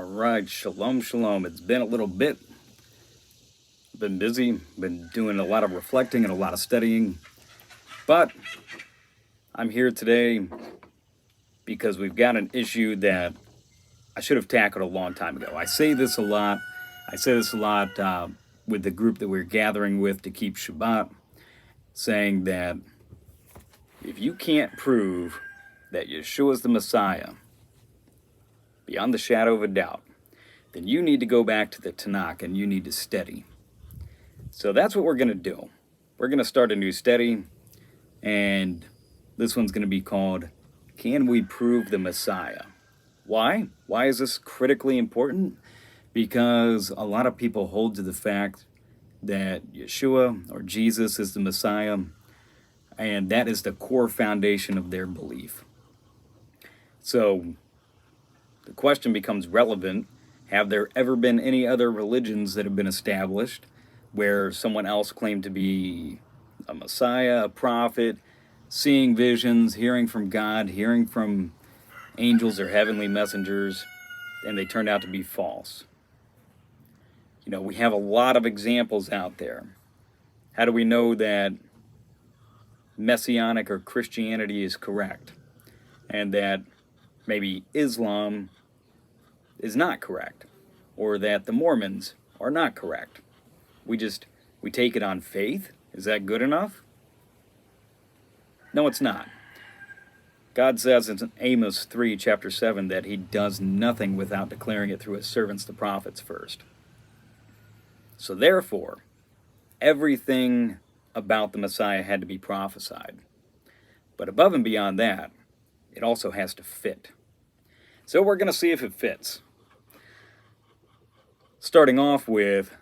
right, shalom, shalom. It's been a little bit. Been busy, been doing a lot of reflecting and a lot of studying. But I'm here today because we've got an issue that I should have tackled a long time ago. I say this a lot. With the group that we're gathering with to keep Shabbat, saying that if you can't prove that Yeshua is the Messiah beyond the shadow of a doubt, then you need to go back to the Tanakh and you need to study. So that's what we're going to do. We're going to start a new study, and this one's going to be called, Can We Prove the Messiah? Why? Why is this critically important? Because a lot of people hold to the fact that Yeshua or Jesus is the Messiah, and that is the core foundation of their belief. So the question becomes relevant. Have there ever been any other religions that have been established where someone else claimed to be a Messiah, a prophet, seeing visions, hearing from God, hearing from angels or heavenly messengers, and they turned out to be false? You know, we have a lot of examples out there. How do we know that Messianic or Christianity is correct, and that maybe Islam is not correct, or that the Mormons are not correct? We take it on faith. Is that good enough? No, it's not. God says in Amos 3, chapter 7, that he does nothing without declaring it through his servants, the prophets, first. So therefore, everything about the Messiah had to be prophesied. But above and beyond that, it also has to fit. So we're going to see if it fits. Starting off with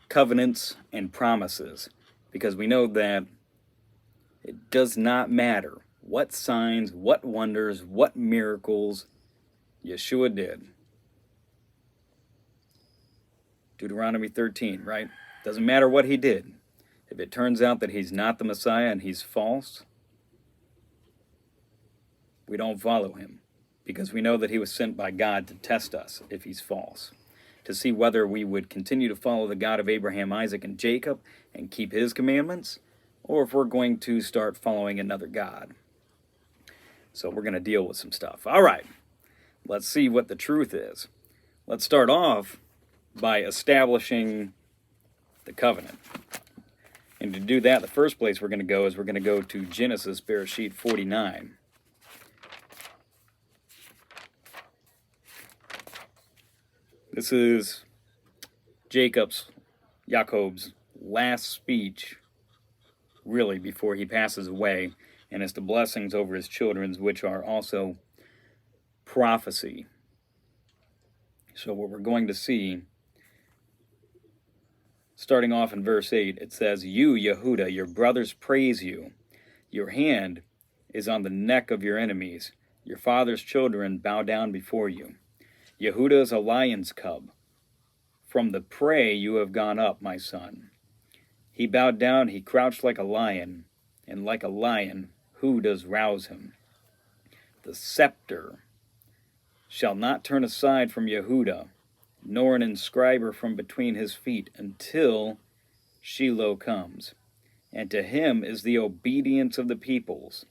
covenants and promises, because we know that it does not matter what signs, what wonders, what miracles Yeshua did. Deuteronomy 13, right? Doesn't matter what he did. If it turns out that he's not the Messiah and he's false, we don't follow him, because we know that he was sent by God to test us if he's false, to see whether we would continue to follow the God of Abraham, Isaac, and Jacob and keep his commandments, or if we're going to start following another God. So we're going to deal with some stuff. All right, let's see what the truth is. Let's start off by establishing the covenant. And to do that, the first place we're going to go to Genesis, Bereshit 49. This is Jacob's last speech, really, before he passes away, and it's the blessings over his children, which are also prophecy. So what we're going to see, starting off in verse 8, it says, You, Yehuda, your brothers praise you. Your hand is on the neck of your enemies. Your father's children bow down before you. Yehuda is a lion's cub. From the prey you have gone up, my son. He bowed down, he crouched like a lion, and like a lion, who does rouse him? The scepter shall not turn aside from Yehuda, nor an inscriber from between his feet, until Shiloh comes. And to him is the obedience of the peoples.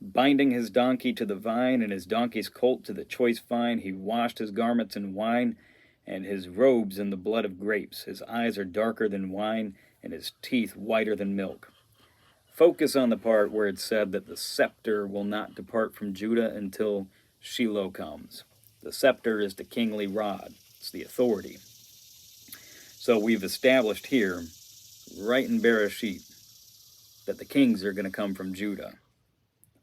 Binding his donkey to the vine, and his donkey's colt to the choice vine, he washed his garments in wine, and his robes in the blood of grapes. His eyes are darker than wine, and his teeth whiter than milk. Focus on the part where it said that the scepter will not depart from Judah until Shiloh comes. The scepter is the kingly rod. It's the authority. So we've established here, right in Bereshit, that the kings are going to come from Judah.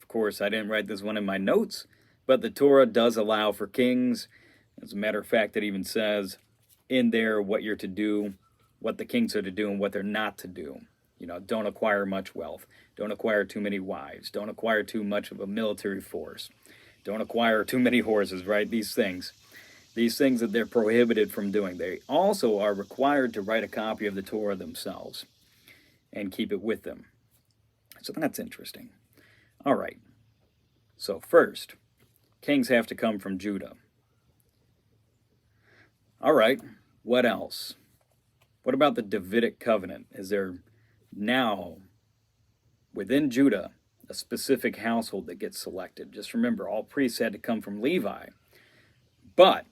Of course, I didn't write this one in my notes, but the Torah does allow for kings. As a matter of fact, it even says in there what you're to do, what the kings are to do, and what they're not to do. You know, don't acquire much wealth. Don't acquire too many wives. Don't acquire too much of a military force. Don't acquire too many horses, right? These things that they're prohibited from doing. They also are required to write a copy of the Torah themselves and keep it with them. So that's interesting. All right. So first, kings have to come from Judah. All right, what else? What about the Davidic covenant? Is there now, within Judah, a specific household that gets selected? Just remember, all priests had to come from Levi. But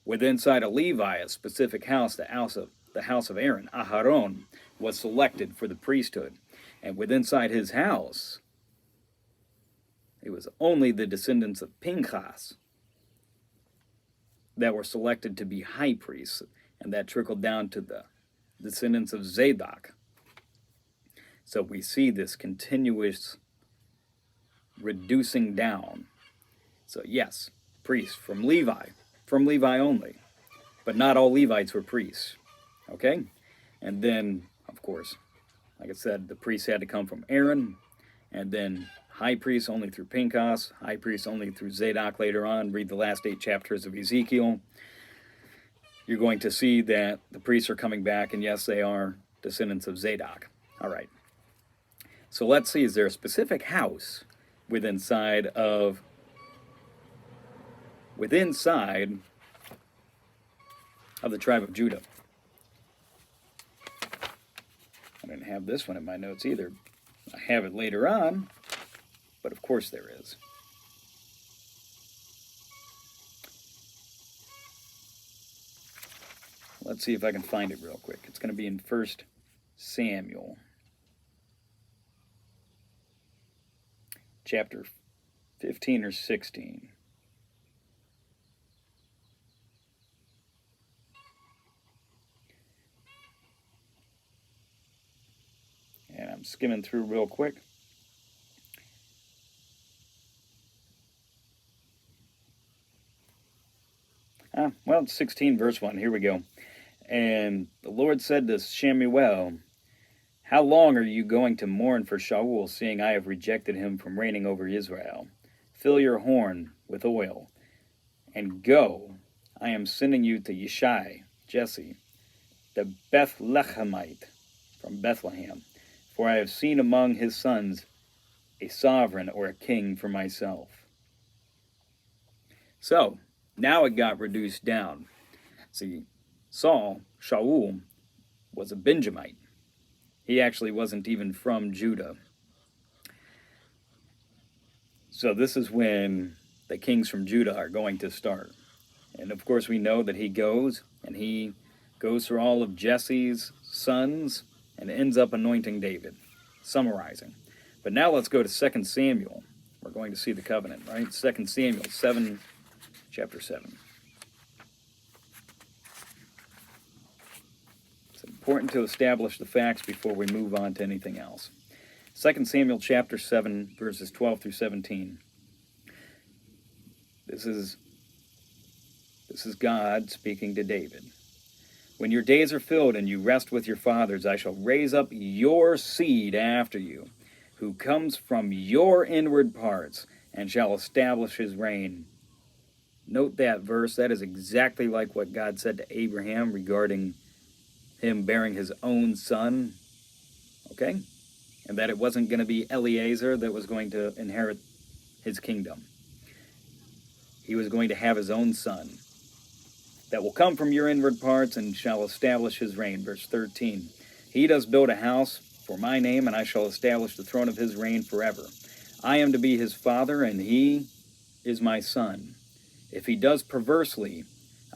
with inside of Levi, a specific house, the house of Aaron, Aharon, was selected for the priesthood. And with inside his house, it was only the descendants of Pinchas that were selected to be high priests, and that trickled down to the descendants of Zadok. So we see this continuous reducing down. So yes, priests from Levi only, but not all Levites were priests. Okay? And then, of course, like I said, the priests had to come from Aaron, and then high priests only through Pinchas, high priests only through Zadok later on. Read the last 8 chapters of Ezekiel. You're going to see that the priests are coming back, and yes, they are descendants of Zadok. All right. So let's see, is there a specific house within inside of the tribe of Judah? I didn't have this one in my notes either. I have it later on, but of course there is. Let's see if I can find it real quick. It's going to be in 1 Samuel, chapter 15 or 16. And I'm skimming through real quick. Well, 16 verse 1. Here we go. And the Lord said to Shemuel, how long are you going to mourn for Shaul, seeing I have rejected him from reigning over Israel? Fill your horn with oil, and go. I am sending you to Yeshai, Jesse, the Bethlehemite, from Bethlehem. For I have seen among his sons a sovereign or a king for myself. So, now it got reduced down. See, Shaul, was a Benjamite. He actually wasn't even from Judah. So this is when the kings from Judah are going to start. And of course we know that he goes through all of Jesse's sons and ends up anointing David, summarizing. But now let's go to 2 Samuel. We're going to see the covenant, right? 2 Samuel 7, chapter 7. It's important to establish the facts before we move on to anything else. 2 Samuel chapter 7, verses 12 through 17. This is God speaking to David. When your days are filled and you rest with your fathers, I shall raise up your seed after you, who comes from your inward parts, and shall establish his reign. Note that verse. That is exactly like what God said to Abraham regarding him bearing his own son. Okay? And that it wasn't going to be Eliezer that was going to inherit his kingdom. He was going to have his own son that will come from your inward parts and shall establish his reign. Verse 13. He does build a house for my name, and I shall establish the throne of his reign forever. I am to be his father, and he is my son. If he does perversely,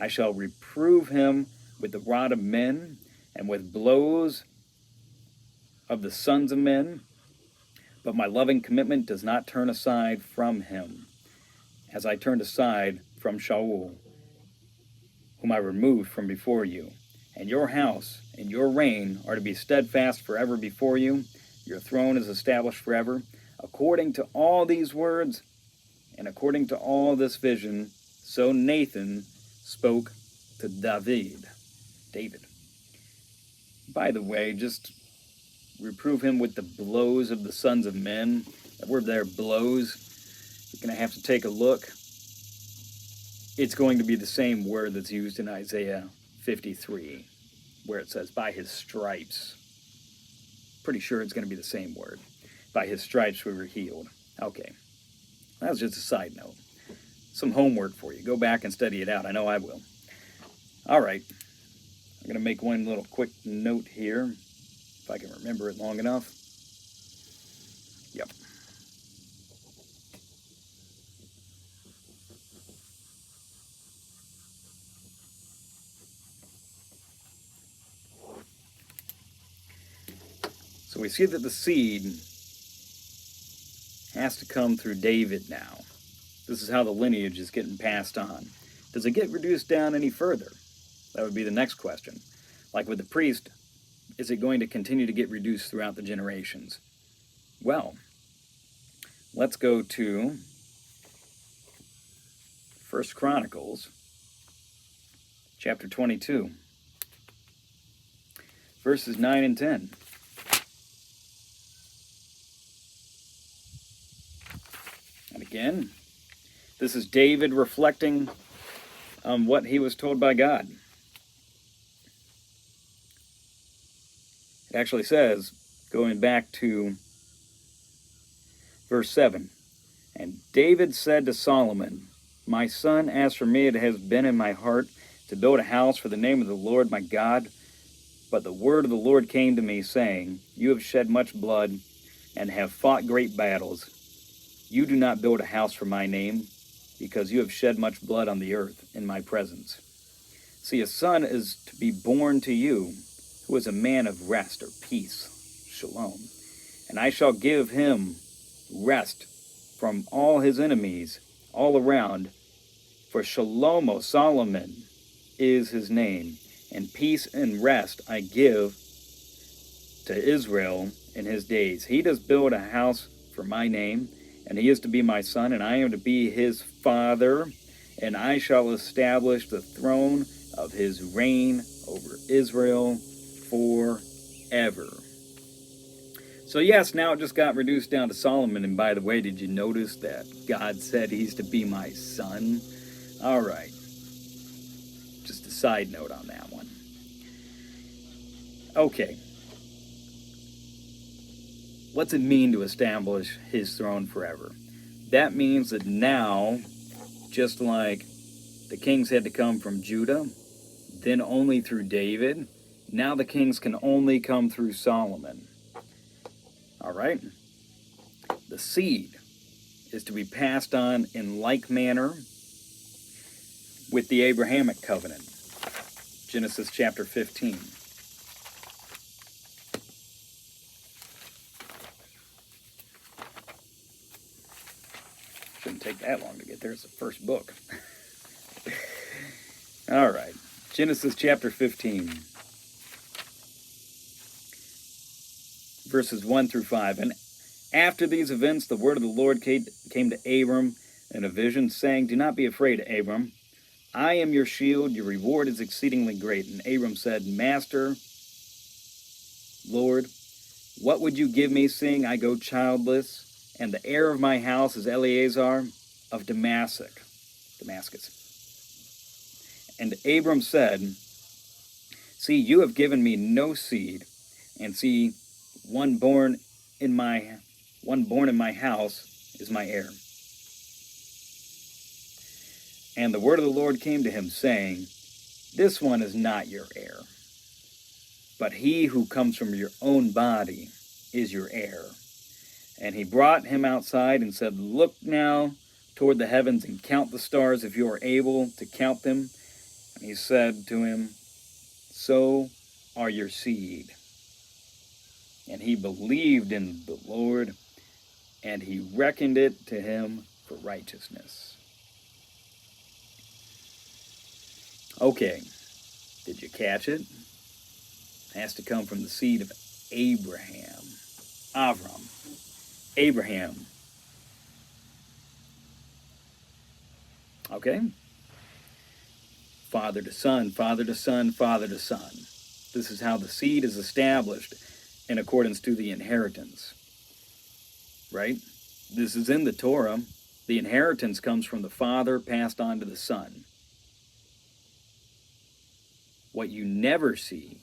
I shall reprove him with the rod of men and with blows of the sons of men. But my loving commitment does not turn aside from him, as I turned aside from Shaul, whom I removed from before you. And your house and your reign are to be steadfast forever before you. Your throne is established forever. According to all these words and according to all this vision, so Nathan spoke to David. By the way, just reprove him with the blows of the sons of men. That word there, blows, you're going to have to take a look. It's going to be the same word that's used in Isaiah 53, where it says, by his stripes. Pretty sure it's going to be the same word. By his stripes we were healed. Okay, that was just a side note. Some homework for you. Go back and study it out. I know I will. All right. I'm going to make one little quick note here, if I can remember it long enough. Yep. So we see that the seed has to come through David now. This is how the lineage is getting passed on. Does it get reduced down any further? That would be the next question. Like with the priest, is it going to continue to get reduced throughout the generations? Well, let's go to 1 Chronicles, chapter 22, verses 9 and 10. And again, this is David reflecting on what he was told by God. It actually says, going back to verse 7, and David said to Solomon, my son, as for me, it has been in my heart to build a house for the name of the Lord my God. But the word of the Lord came to me, saying, you have shed much blood and have fought great battles. You do not build a house for my name, because you have shed much blood on the earth in my presence. See, a son is to be born to you, who is a man of rest or peace, shalom. And I shall give him rest from all his enemies all around. For Shalomo, Solomon, is his name, and peace and rest I give to Israel in his days. He does build a house for my name, and he is to be my son, and I am to be his father, and I shall establish the throne of his reign over Israel forever. So yes, now it just got reduced down to Solomon, and by the way, did you notice that God said he's to be my son? All right. Just a side note on that one. Okay. What's it mean to establish his throne forever? That means that now, just like the kings had to come from Judah, then only through David, now the kings can only come through Solomon. All right? The seed is to be passed on in like manner with the Abrahamic covenant. Genesis chapter 15. Shouldn't take that long to get there. It's the first book. All right. Genesis chapter 15. Verses 1 through 5. And after these events, the word of the Lord came to Abram in a vision, saying, do not be afraid, Abram. I am your shield. Your reward is exceedingly great. And Abram said, Master, Lord, what would you give me, seeing I go childless? And the heir of my house is Eleazar of Damascus. And Abram said, see, you have given me no seed, and see, one born in my house is my heir. And the word of the Lord came to him, saying, this one is not your heir, but he who comes from your own body is your heir. And he brought him outside and said, look now toward the heavens and count the stars if you are able to count them. And he said to him, so are your seed. And he believed in the Lord, and he reckoned it to him for righteousness. Okay, did you catch it? It has to come from the seed of Abraham. Abraham. Okay? Father to son, father to son, father to son. This is how the seed is established in accordance to the inheritance. Right? This is in the Torah. The inheritance comes from the father passed on to the son. What you never see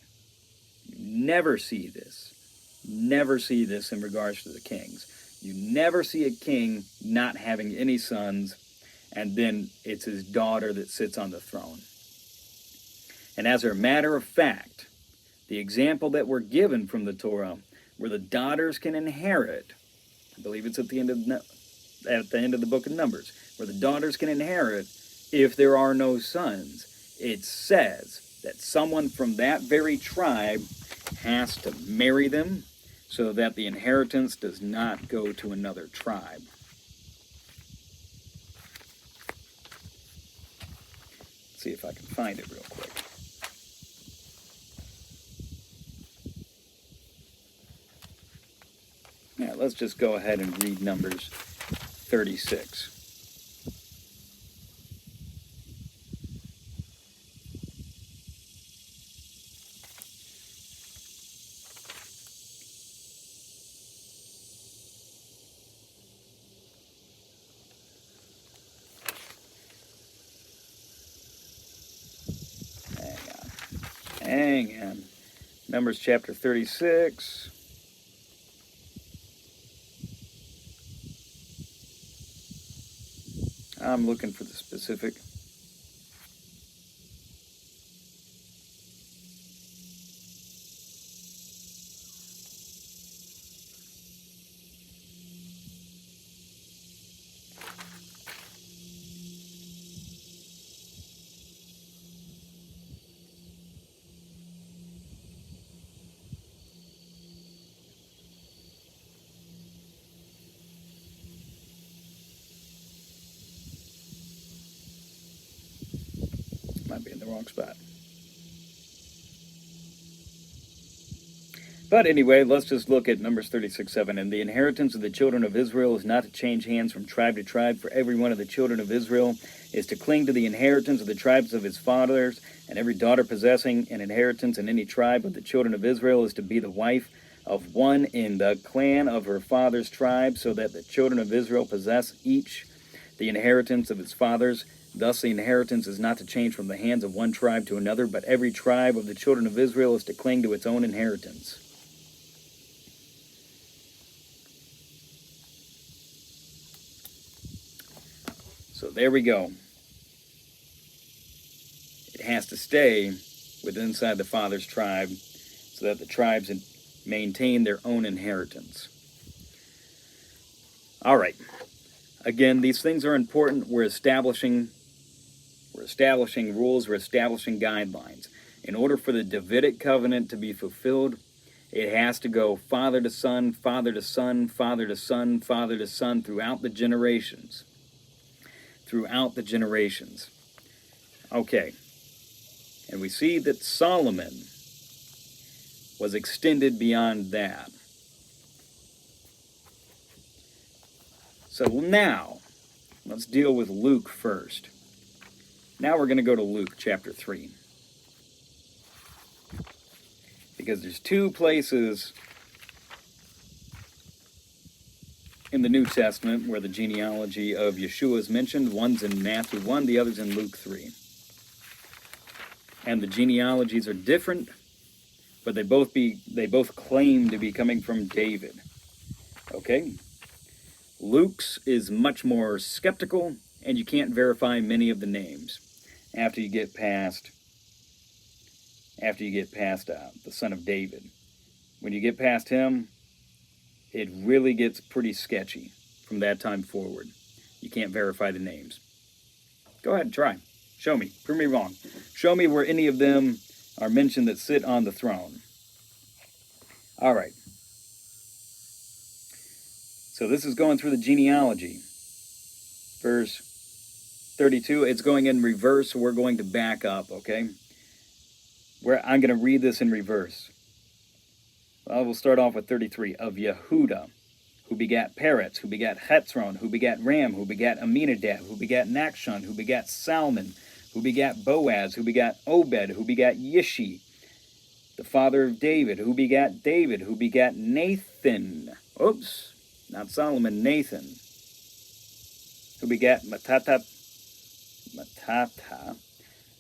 this. Never see this in regards to the kings. You never see a king not having any sons, and then it's his daughter that sits on the throne. And as a matter of fact, the example that we're given from the Torah, where the daughters can inherit, I believe it's at the end of the book of Numbers, where the daughters can inherit if there are no sons, it says that someone from that very tribe has to marry them so that the inheritance does not go to another tribe. Let's see if I can find it real quick. Yeah, let's just go ahead and read Numbers 36. Hang on. Numbers chapter 36. I'm looking for the specific. Might be in the wrong spot. But anyway, let's just look at Numbers 36:7. And the inheritance of the children of Israel is not to change hands from tribe to tribe, for every one of the children of Israel is to cling to the inheritance of the tribes of his fathers, and every daughter possessing an inheritance in any tribe of the children of Israel is to be the wife of one in the clan of her father's tribe, so that the children of Israel possess each the inheritance of its fathers. Thus the inheritance is not to change from the hands of one tribe to another, but every tribe of the children of Israel is to cling to its own inheritance. So there we go. It has to stay within inside the father's tribe so that the tribes maintain their own inheritance. All right. Again, these things are important. We're establishing rules, we're establishing guidelines. In order for the Davidic covenant to be fulfilled, it has to go father to son, father to son, father to son, father to son throughout the generations. Throughout the generations. Okay. And we see that Solomon was extended beyond that. So now, let's deal with Luke first. Now we're going to go to Luke chapter 3. Because there's two places in the New Testament where the genealogy of Yeshua is mentioned. One's in Matthew 1, the other's in Luke 3. And the genealogies are different, but they both claim to be coming from David. Okay? Luke's is much more skeptical, and you can't verify many of the names after you get past the son of David. When you get past him, it really gets pretty sketchy from that time forward. You can't verify the names. Go ahead and try. Show me. Prove me wrong. Show me where any of them are mentioned that sit on the throne. All right. So this is going through the genealogy. Verse 32, it's going in reverse, so we're going to back up, okay? I'm going to read this in reverse. I will start off with 33. Of Yehuda, who begat Peretz, who begat Hetzron, who begat Ram, who begat Aminadab, who begat Nachshon, who begat Salmon, who begat Boaz, who begat Obed, who begat Yishi, the father of David, who begat Nathan. Oops, not Solomon, Nathan. Who begat Matata,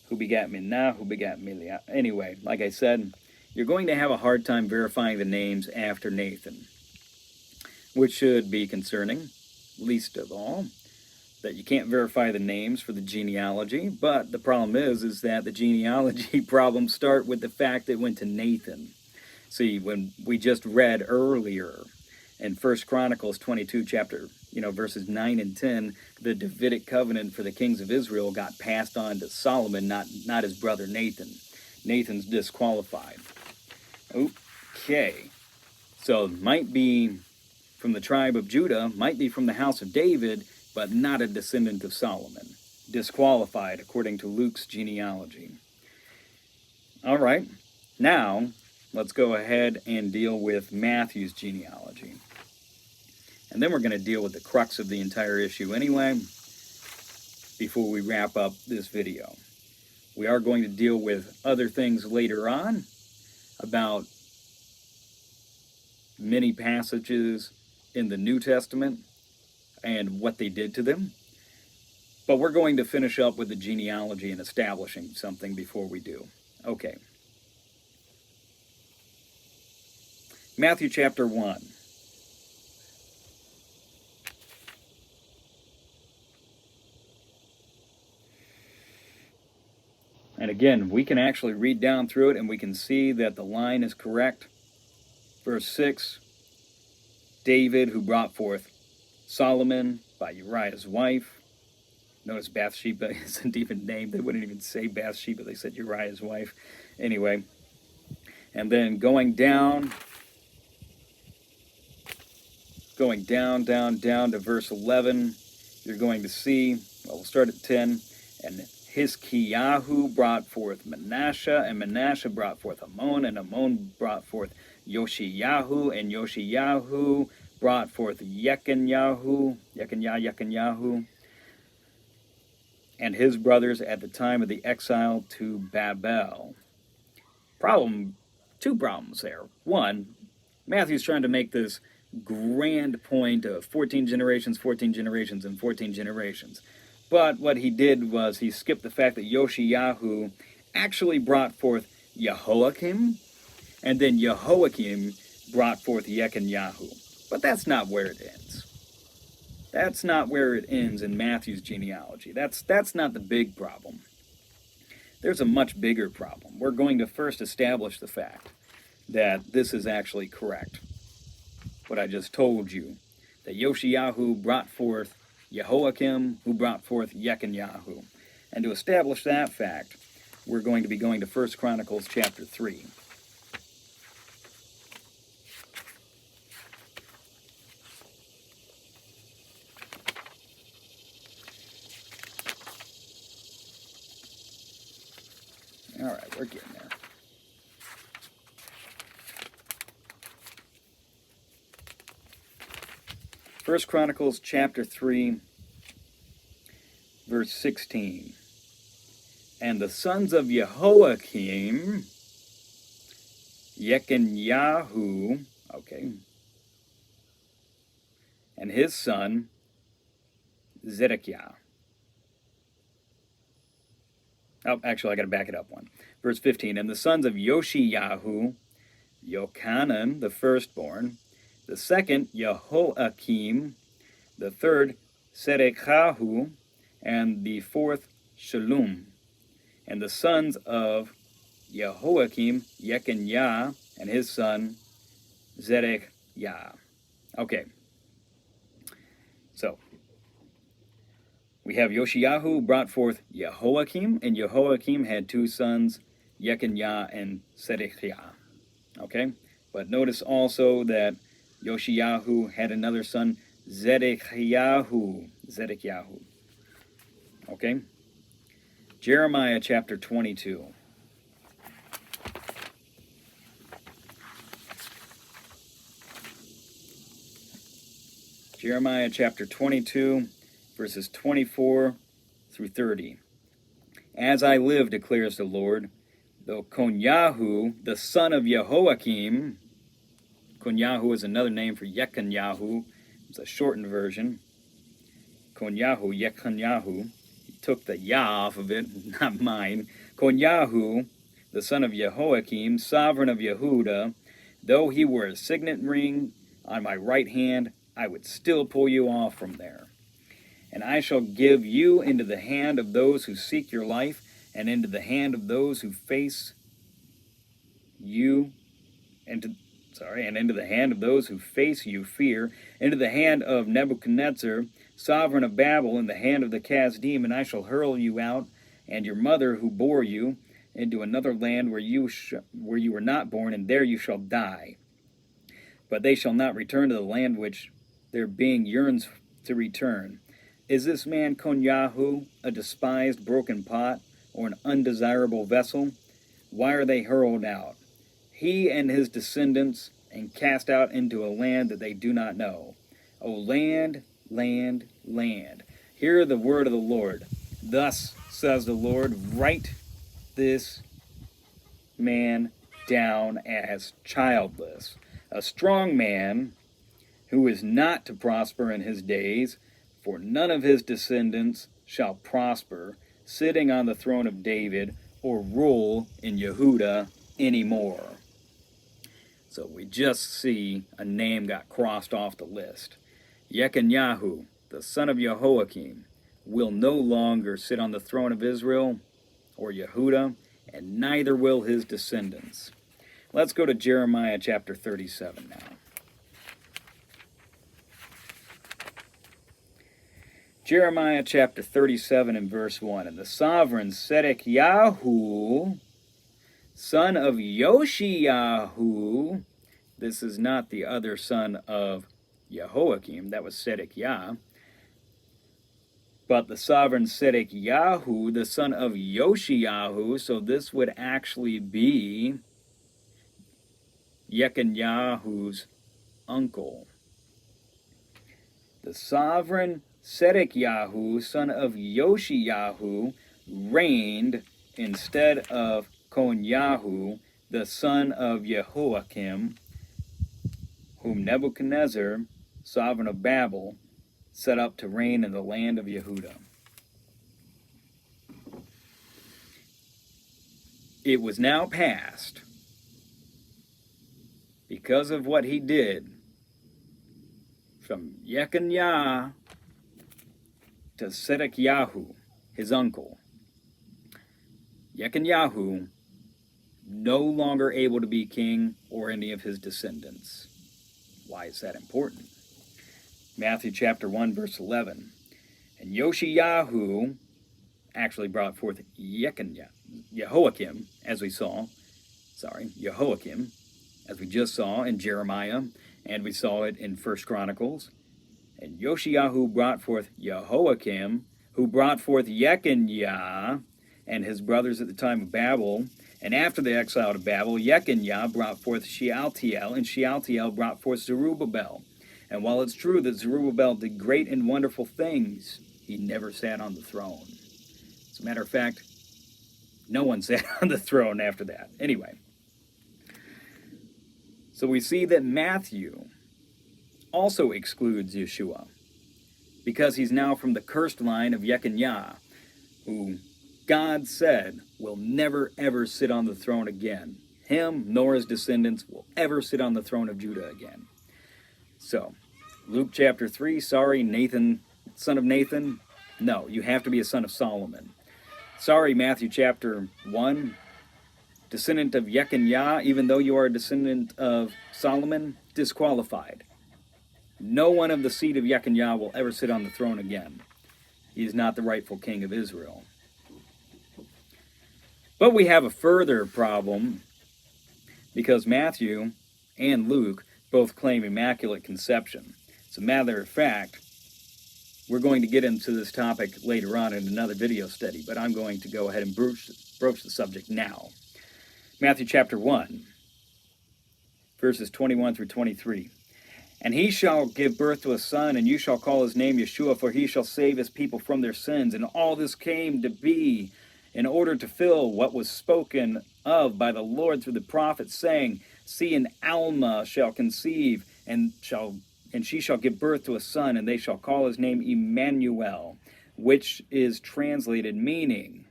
who begat Minah, who begat Miliah. Anyway, like I said, you're going to have a hard time verifying the names after Nathan, which should be concerning, least of all. that you can't verify the names for the genealogy, but the problem is that the genealogy problems start with the fact that it went to Nathan. See, when we just read earlier in 1 Chronicles 22, verses 9 and 10, the Davidic covenant for the kings of Israel got passed on to Solomon, not his brother Nathan. Nathan's disqualified. Okay, so it might be from the tribe of Judah, might be from the house of David, but not a descendant of Solomon. Disqualified according to Luke's genealogy. All right, now let's go ahead and deal with Matthew's genealogy. And then we're going to deal with the crux of the entire issue anyway, before we wrap up this video. We are going to deal with other things later on about many passages in the New Testament and what they did to them. But we're going to finish up with the genealogy and establishing something before we do. Okay. Matthew chapter 1. And again, we can actually read down through it and we can see that the line is correct. Verse 6, David, who brought forth Solomon by Uriah's wife. Notice Bathsheba isn't even named. They wouldn't even say Bathsheba. They said Uriah's wife. Anyway, and then going down to verse 11, you're going to see, well, we'll start at 10, and Hizkiyahu brought forth Manasseh, and Manasseh brought forth Ammon, and Ammon brought forth Yoshiyahu, and Yoshiyahu brought forth Yechanyahu, and his brothers at the time of the exile to Babel. Two problems there. One, Matthew's trying to make this grand point of 14 generations, 14 generations, and 14 generations. But what he did was he skipped the fact that Yoshiyahu actually brought forth Jehoiakim, and then Jehoiakim brought forth Yechanyahu. But that's not where it ends. That's not where it ends in Matthew's genealogy. That's not the big problem. There's a much bigger problem. We're going to first establish the fact that this is actually correct. What I just told you, that Yoshiyahu brought forth Jehoiakim, who brought forth Yechanyahu. And to establish that fact, we're going to be going to 1 Chronicles chapter 3. All right, we're getting there. First Chronicles chapter 3, verse 16. And the sons of Jehoiakim, Yechanyahu, and his son, Zedekiah. Oh, actually, I got to back it up one. Verse 15, and the sons of Yoshiyahu, Yochanan, the firstborn, the second, Jehoiakim, the third, Zedekiah, and the fourth, Shallum. And the sons of Jehoiakim, Yechanyahu, and his son, Zedekiah. Okay. So, we have Yoshiyahu brought forth Jehoiakim, and Jehoiakim had two sons, Yechanyahu and Zedekiah. Okay? But notice also that Yoshiyahu had another son, Zedekiah. Okay? Jeremiah chapter 22. Jeremiah chapter 22, verses 24 through 30. As I live, declares the Lord, though Konyahu, the son of Jehoiakim, Konyahu is another name for Yechanyahu, it's a shortened version. Konyahu, Yechanyahu, he took the Yah off of it, not mine. Konyahu, the son of Jehoiakim, sovereign of Yehuda, though he were a signet ring on my right hand, I would still pull you off from there. And I shall give you into the hand of those who seek your life, and into the hand of those who face you, and into the hand of those who face you fear, into the hand of Nebuchadnezzar, sovereign of Babel, in the hand of the Chaldean, and I shall hurl you out, and your mother who bore you, into another land where you were not born, and there you shall die. But they shall not return to the land which their being yearns to return. Is this man Konyahu a despised broken pot, or an undesirable vessel? Why are they hurled out, he and his descendants, and cast out into a land that they do not know? O land, land, land, hear the word of the Lord. Thus says the Lord, write this man down as childless, a strong man who is not to prosper in his days, for none of his descendants shall prosper, sitting on the throne of David, or rule in Yehuda anymore. So we just see a name got crossed off the list. Yechanyahu, the son of Jehoiakim, will no longer sit on the throne of Israel or Yehuda, and neither will his descendants. Let's go to Jeremiah chapter 37 now. Jeremiah chapter 37 and verse 1. And the sovereign Zedekiah, son of Yoshiyahu, this is not the other son of Jehoiakim, that was Zedekiah, but the sovereign Zedekiah, the son of Yoshiyahu, so this would actually be Yechanyahu's uncle. The sovereign Zedekiah, son of Yoshiyahu, reigned instead of Konyahu, the son of Jehoiakim, whom Nebuchadnezzar, sovereign of Babel, set up to reign in the land of Yehuda. It was now past, because of what he did, from Yechanyahu to Zedekiah, his uncle. Yechanyahu no longer able to be king or any of his descendants. Why is that important? Matthew chapter 1 verse 11. And Yoshiyahu actually brought forth Jehoiakim, as we just saw in Jeremiah, and we saw it in 1 Chronicles. And Yoshiyahu brought forth Jehoiakim, who brought forth Yechanyahu and his brothers at the time of Babel. And after the exile to Babel, Yechanyahu brought forth Shealtiel, and Shealtiel brought forth Zerubbabel. And while it's true that Zerubbabel did great and wonderful things, he never sat on the throne. As a matter of fact, no one sat on the throne after that. Anyway, so we see that Matthew also excludes Yeshua, because he's now from the cursed line of Yechanyahu, who God said will never ever sit on the throne again. Him nor his descendants will ever sit on the throne of Judah again. So, Luke chapter 3, sorry, Nathan, son of Nathan? No, you have to be a son of Solomon. Sorry, Matthew chapter 1, descendant of Yechanyahu, even though you are a descendant of Solomon, disqualified. No one of the seed of Yechanyahu will ever sit on the throne again. He is not the rightful king of Israel. But we have a further problem, because Matthew and Luke both claim immaculate conception. As a matter of fact, we're going to get into this topic later on in another video study, but I'm going to go ahead and broach the subject now. Matthew chapter 1, verses 21 through 23. And he shall give birth to a son, and you shall call his name Yeshua, for he shall save his people from their sins. And all this came to be in order to fill what was spoken of by the Lord through the prophet, saying, See, an Alma shall conceive, and she shall give birth to a son, and they shall call his name Emmanuel, which is translated meaning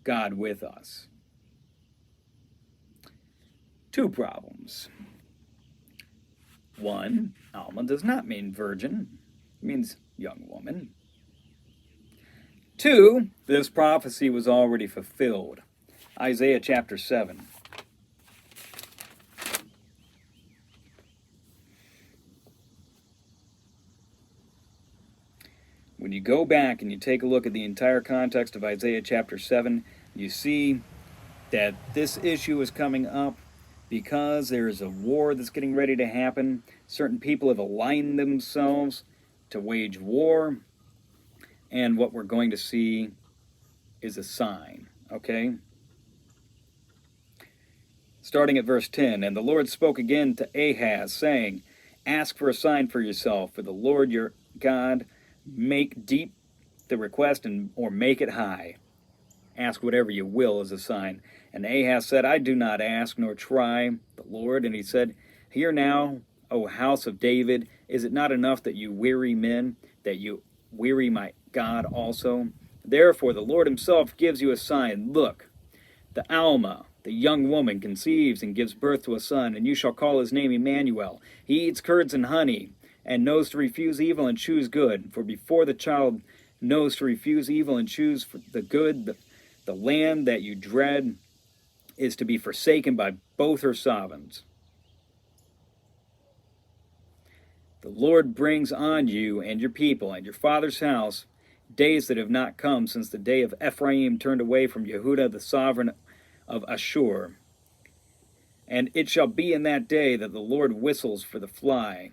God with us. Two problems. One, Alma does not mean virgin. It means young woman. 2, this prophecy was already fulfilled. Isaiah chapter 7. When you go back and you take a look at the entire context of Isaiah chapter 7, you see that this issue is coming up because there is a war that's getting ready to happen. Certain people have aligned themselves to wage war, and what we're going to see is a sign, okay? Starting at verse 10, and the Lord spoke again to Ahaz, saying, ask for a sign for yourself, for the Lord your God, make deep the request, or make it high. Ask whatever you will as a sign. And Ahaz said, I do not ask nor try the Lord. And he said, hear now, O house of David, is it not enough that you weary men, that you weary my God also? Therefore the Lord himself gives you a sign. Look, the Alma, the young woman, conceives and gives birth to a son, and you shall call his name Emmanuel. He eats curds and honey, and knows to refuse evil and choose good. For before the child knows to refuse evil and choose the good, the land that you dread is to be forsaken by both her sovereigns. The Lord brings on you and your people and your father's house days that have not come since the day of Ephraim turned away from Yehuda, the sovereign of Ashur. And it shall be in that day that the Lord whistles for the fly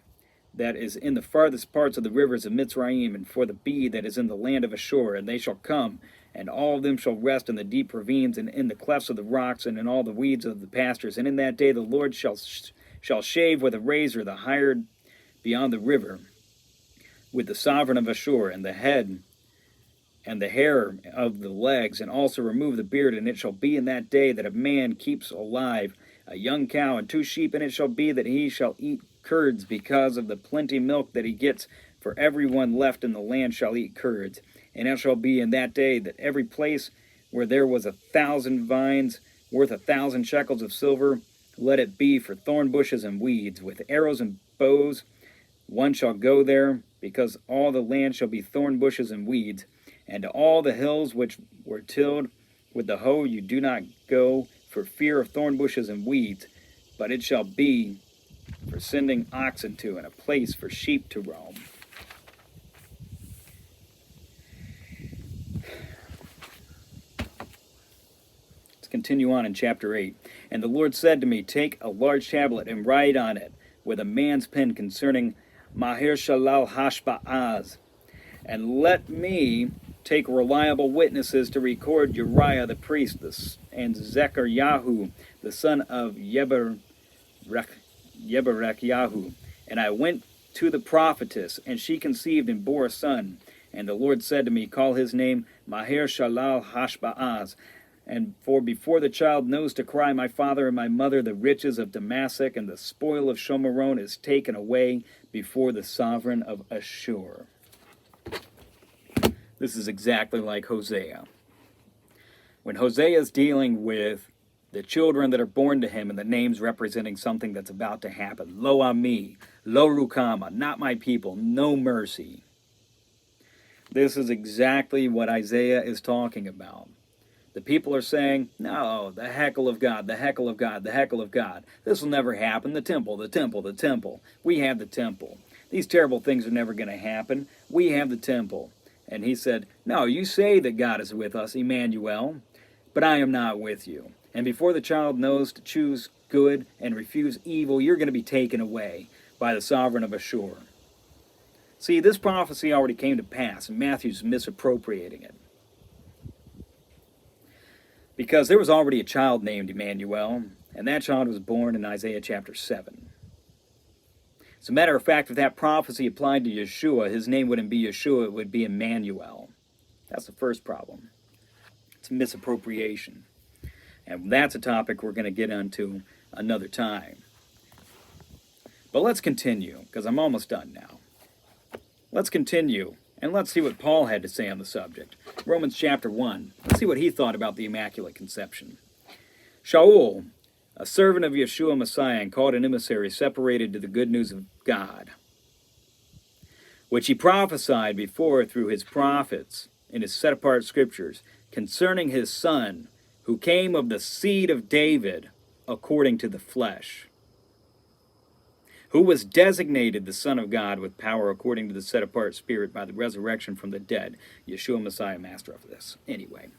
that is in the farthest parts of the rivers of Mitzrayim, and for the bee that is in the land of Ashur, and they shall come, and all of them shall rest in the deep ravines, and in the clefts of the rocks, and in all the weeds of the pastures. And in that day the Lord shall shave with a razor the hired beyond the river, with the sovereign of Ashur, and the head and the hair of the legs, and also remove the beard. And it shall be in that day that a man keeps alive a young cow and 2 sheep, and it shall be that he shall eat curds because of the plenty milk that he gets, for everyone left in the land shall eat curds. And it shall be in that day that every place where there was 1,000 vines worth 1,000 shekels of silver, let it be for thorn bushes and weeds, with arrows and bows. One shall go there, because all the land shall be thorn bushes and weeds. And to all the hills which were tilled with the hoe you do not go, for fear of thorn bushes and weeds, but it shall be for sending oxen to, and a place for sheep to roam. Let's continue on in chapter 8. And the Lord said to me, take a large tablet and write on it with a man's pen concerning Maher Shalal Hashba'az, and let me take reliable witnesses to record Uriah the priest and Zechariah, the son of Yeberechiah. And I went to the prophetess, and she conceived and bore a son. And the Lord said to me, call his name Maher Shalal Hashba'az. And for before the child knows to cry, my father and my mother, the riches of Damascus and the spoil of Shomeron is taken away before the sovereign of Ashur. This is exactly like Hosea. When Hosea is dealing with the children that are born to him and the names representing something that's about to happen. Lo Ami, Lo Rukama, not my people, no mercy. This is exactly what Isaiah is talking about. The people are saying, no, the heckle of God, the heckle of God, the heckle of God. This will never happen. The temple, the temple, the temple. We have the temple. These terrible things are never going to happen. We have the temple. And he said, no, you say that God is with us, Emmanuel, but I am not with you. And before the child knows to choose good and refuse evil, you're going to be taken away by the sovereign of Ashur. See, this prophecy already came to pass, and Matthew's misappropriating it. Because there was already a child named Emmanuel, and that child was born in Isaiah chapter 7. As a matter of fact, if that prophecy applied to Yeshua, his name wouldn't be Yeshua, it would be Emmanuel. That's the first problem. It's misappropriation. And that's a topic we're going to get into another time. But let's continue, because I'm almost done now. Let's continue, and let's see what Paul had to say on the subject. Romans chapter 1. Let's see what he thought about the Immaculate Conception. Shaul, a servant of Yeshua Messiah and called an emissary, separated to the good news of God, which he prophesied before through his prophets in his set-apart scriptures concerning his son, who came of the seed of David according to the flesh, who was designated the Son of God with power according to the set-apart Spirit by the resurrection from the dead, Yeshua Messiah, master of this. Anyway,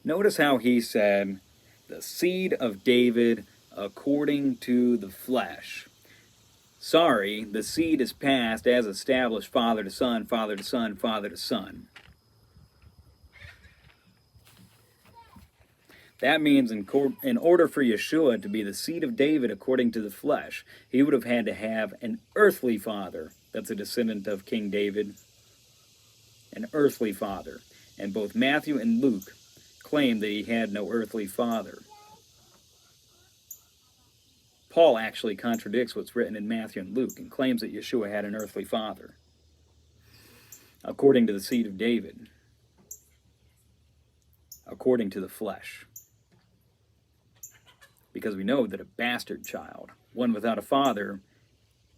notice how he said, the seed of David according to the flesh. Sorry, the seed is passed as established father to son, father to son, father to son. That means in order for Yeshua to be the seed of David according to the flesh, he would have had to have an earthly father that's a descendant of King David, an earthly father. And both Matthew and Luke claim that he had no earthly father. Paul actually contradicts what's written in Matthew and Luke and claims that Yeshua had an earthly father, according to the seed of David, according to the flesh. Because we know that a bastard child, one without a father,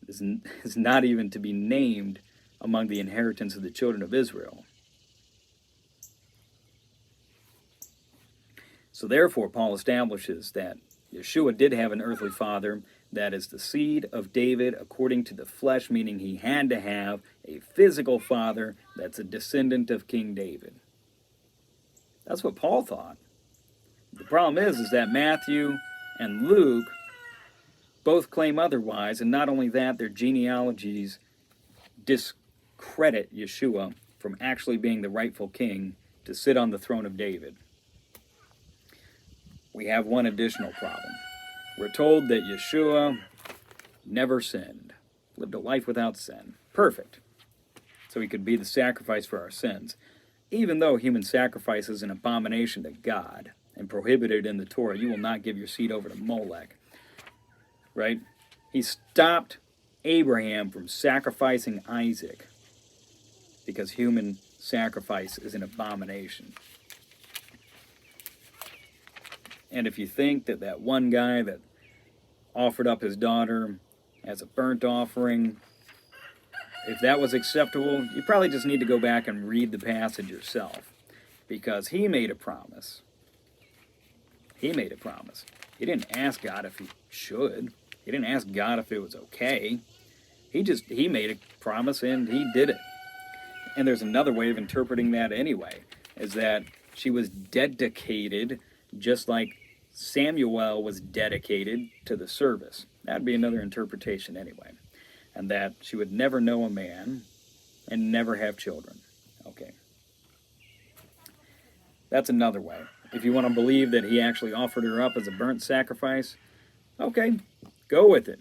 is not even to be named among the inheritance of the children of Israel. So therefore, Paul establishes that Yeshua did have an earthly father that is the seed of David according to the flesh, meaning he had to have a physical father that's a descendant of King David. That's what Paul thought. The problem is that Matthew and Luke both claim otherwise, and not only that, their genealogies discredit Yeshua from actually being the rightful king to sit on the throne of David. We have one additional problem. We're told that Yeshua never sinned, lived a life without sin. Perfect. So he could be the sacrifice for our sins, even though human sacrifice is an abomination to God and prohibited in the Torah. You will not give your seed over to Molech. Right? He stopped Abraham from sacrificing Isaac because human sacrifice is an abomination. And if you think that that one guy that offered up his daughter as a burnt offering, if that was acceptable, you probably just need to go back and read the passage yourself. Because he made a promise. He made a promise. He didn't ask God if he should. He didn't ask God if it was okay. He made a promise and he did it. And there's another way of interpreting that anyway, is that she was dedicated just like Samuel was dedicated to the service. That'd be another interpretation anyway. And that she would never know a man and never have children. Okay. That's another way. If you want to believe that he actually offered her up as a burnt sacrifice, okay, go with it.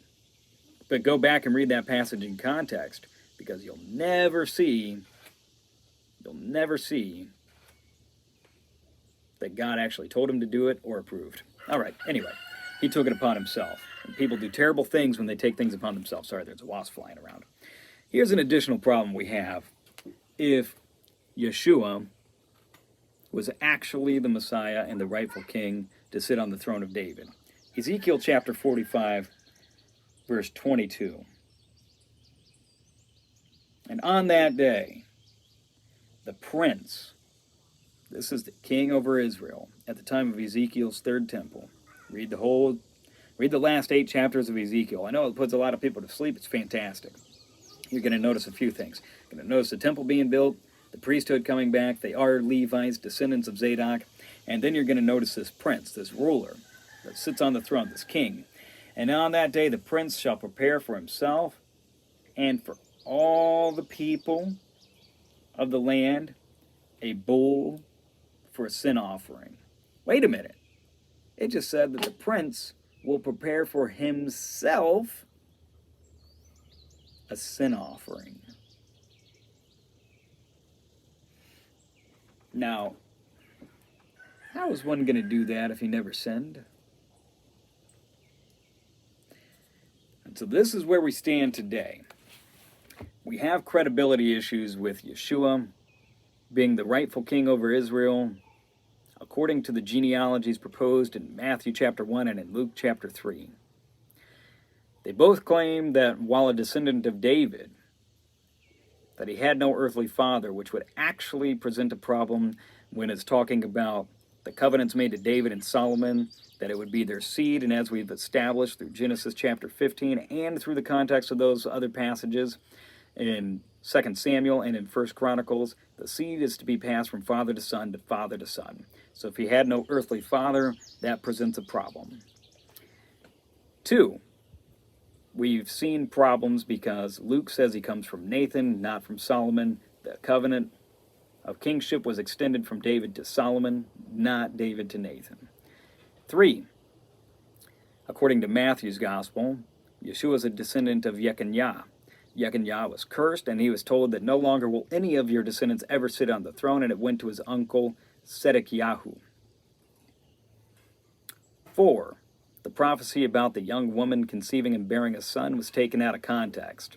But go back and read that passage in context, because you'll never see that God actually told him to do it or approved. All right, anyway, he took it upon himself. And people do terrible things when they take things upon themselves. Sorry, there's a wasp flying around. Here's an additional problem we have. If Yeshua was actually the Messiah and the rightful king to sit on the throne of David. Ezekiel chapter 45, verse 22. And on that day, the prince, this is the king over Israel, at the time of Ezekiel's third temple. Read the last 8 chapters of Ezekiel. I know it puts a lot of people to sleep. It's fantastic. You're going to notice a few things. You're going to notice the temple being built, the priesthood coming back. They are Levites, descendants of Zadok. And then you're going to notice this prince, this ruler that sits on the throne, this king. And on that day, the prince shall prepare for himself and for all the people of the land a bull for a sin offering. Wait a minute. It just said that the prince will prepare for himself a sin offering. Now, how is one going to do that if he never sinned? And so this is where we stand today. We have credibility issues with Yeshua being the rightful king over Israel, according to the genealogies proposed in Matthew chapter 1 and in Luke chapter 3. They both claim that while a descendant of David, that he had no earthly father, which would actually present a problem when it's talking about the covenants made to David and Solomon, that it would be their seed, and as we've established through Genesis chapter 15 and through the context of those other passages in 2 Samuel and in 1 Chronicles, the seed is to be passed from father to son to father to son. So if he had no earthly father, that presents a problem. 2, we've seen problems because Luke says he comes from Nathan, not from Solomon. The covenant of kingship was extended from David to Solomon, not David to Nathan. 3, according to Matthew's gospel, Yeshua is a descendant of Yekaniah. Yekaniah was cursed, and he was told that no longer will any of your descendants ever sit on the throne, and it went to his uncle Zedekiahu. 4, the prophecy about the young woman conceiving and bearing a son was taken out of context.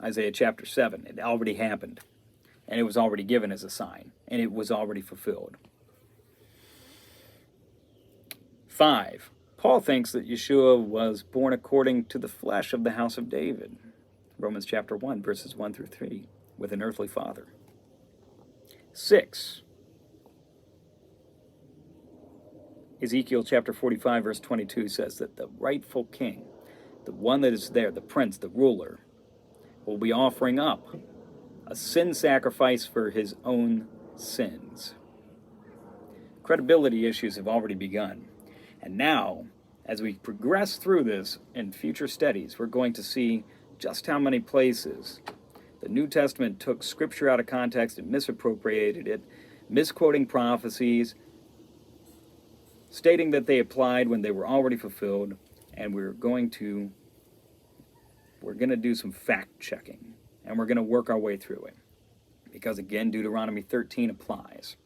Isaiah chapter 7, it already happened, and it was already given as a sign, and it was already fulfilled. 5, Paul thinks that Yeshua was born according to the flesh of the house of David. Romans chapter 1, verses 1 through 3, with an earthly father. 6, Ezekiel chapter 45, verse 22 says that the rightful king, the one that is there, the prince, the ruler, will be offering up a sin sacrifice for his own sins. Credibility issues have already begun. And now, as we progress through this in future studies, we're going to see just how many places the New Testament took Scripture out of context and misappropriated it, misquoting prophecies, stating that they applied when they were already fulfilled, and we're going to do some fact checking, and we're going to work our way through it, because again, Deuteronomy 13 applies.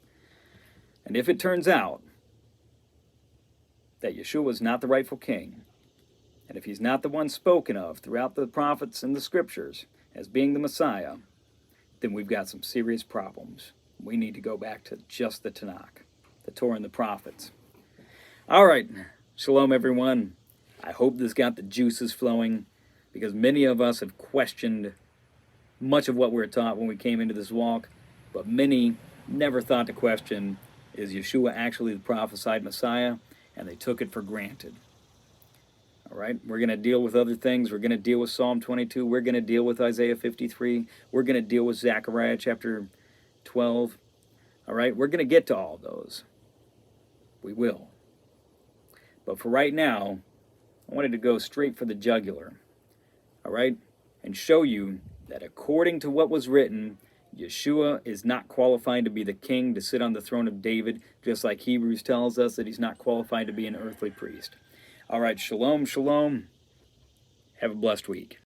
And if it turns out that Yeshua is not the rightful king, and if he's not the one spoken of throughout the prophets and the scriptures as being the Messiah, then we've got some serious problems. We need to go back to just the Tanakh, the Torah and the prophets. All right, shalom everyone. I hope this got the juices flowing, because many of us have questioned much of what we were taught when we came into this walk, but many never thought to question, is Yeshua actually the prophesied Messiah? And they took it for granted. All right, we're going to deal with other things. We're going to deal with Psalm 22. We're going to deal with Isaiah 53. We're going to deal with Zechariah chapter 12. All right, we're going to get to all those. We will. But for right now, I wanted to go straight for the jugular. All right, and show you that according to what was written, Yeshua is not qualified to be the king, to sit on the throne of David, just like Hebrews tells us that he's not qualified to be an earthly priest. All right, shalom, shalom. Have a blessed week.